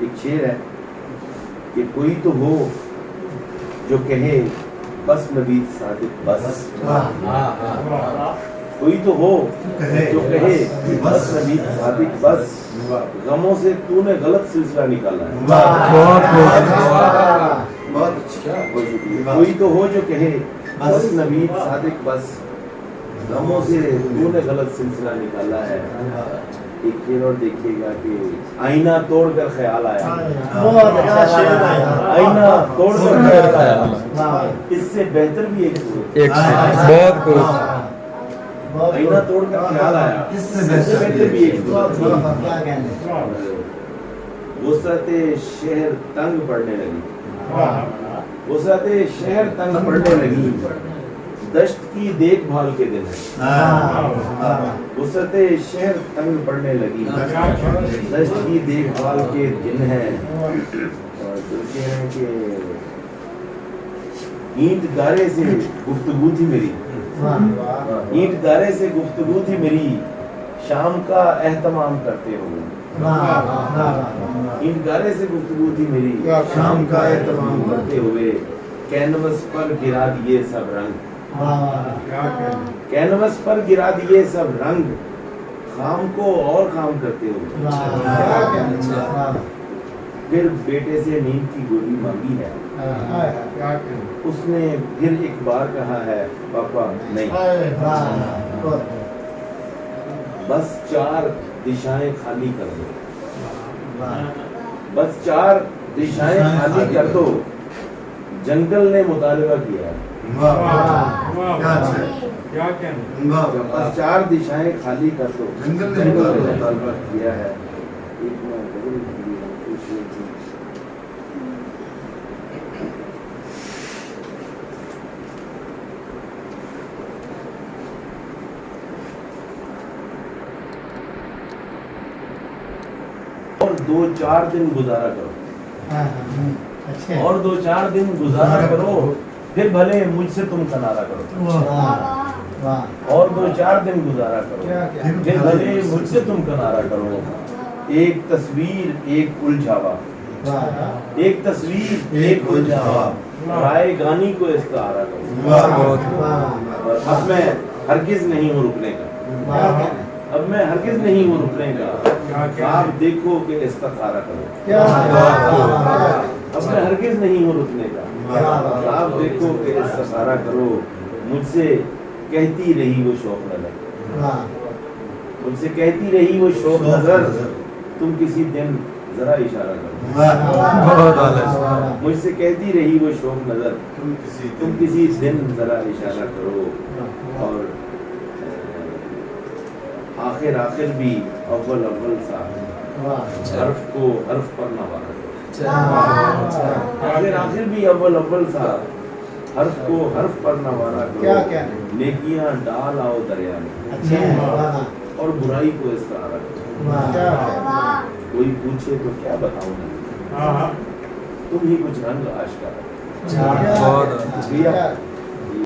ایک شعر ہے کہ کوئی تو ہو جو کہے بس نبی صادق بس، کوئی تو ہو جو کہے بس نبی صادق بس، غموں سے تو نے غلط سلسلہ نکالا ہے۔ بہت اچھا، کوئی تو ہو جو کہے بس نبی صادق بس، غموں سے تو نے غلط سلسلہ نکالا ہے۔ ایک شعر اور دیکھیے گا کہ آئینہ توڑ کر خیال آیا، آئینہ توڑ کر خیال آیا، اس سے بہتر بھی ایک بہت خوب، آئینہ توڑ کر خیال آیا، اس سے بہتر بھی ایک وسعت شہر تنگ پڑنے لگی، وسعت شہر تنگ پڑنے لگی، دشت کی دیکھ بھال کے دن ہے، وسعت شہر تنگ پڑنے لگی، دشت کی دیکھ بھال کے دن ہے۔ اور کہتے ہیں کہ اینٹ گارے سے گفتگو تھی میری، اینٹ گارے سے گفتگو تھی میری، شام کا اہتمام کرتے ہوئے، اینٹ گارے سے گفتگو تھی میری، شام کا اہتمام کرتے ہوئے، کینوس پر گرا دیے سب رنگ، کینوس پر گرا دیے سب رنگ، خام کو اور خام کرتے ہوئے، پھر بیٹے سے نیند کی گولی مانگی ہے، اس نے پھر ایک بار کہا ہے پاپا نہیں، بس 4 دشائیں خالی کر دو، بس 4 دشائیں خالی کر دو، جنگل نے مطالبہ کیا ہے، بس 4 دشائیں خالی کر دو، جنگل نے مطالبہ کیا ہے۔ اور 2-4 دن گزارا کرو، اور 2-4 دن گزارا کرو، پھر بھلے مجھ سے تم کنارا کرو، اور 2-4 دن گزارا کرو، پھر بھلے مجھ سے تم کنارا کرو، ایک تصویر ایک الجھاوا، ایک تصویر ایک الجھاوا، رائے گانی کو استعارہ کرو، اب میں ہرگز نہیں ہوں رکنے کا، اب میں ہرگز نہیں ہوں رکنے کا، آپ دیکھو کہ استخارہ کرو، اب میں ہرگز نہیں ہوں رکنے کا، آپ دیکھو کہ استخارہ کرو، مجھ سے کہتی رہی وہ شوق نظر، مجھ سے کہتی رہی وہ شوق نظر، تم کسی دن ذرا اشارہ کرو، مجھ سے کہتی رہی وہ شوق نظر، تم کسی دن ذرا اشارہ کرو، اور آخر آخر بھی اول اول سا حرف کو حرف پر نہ وارا کرو، آخر آخر بھی اول اول سا حرف کو حرف پر نہ وارا کرو، نیکیاں ڈال آؤ دریا میں، اور برائی کو استعارہ کرو، کوئی پوچھے تو کیا بتاؤں میں، تم ہی کچھ رنگ آشکارا کرو۔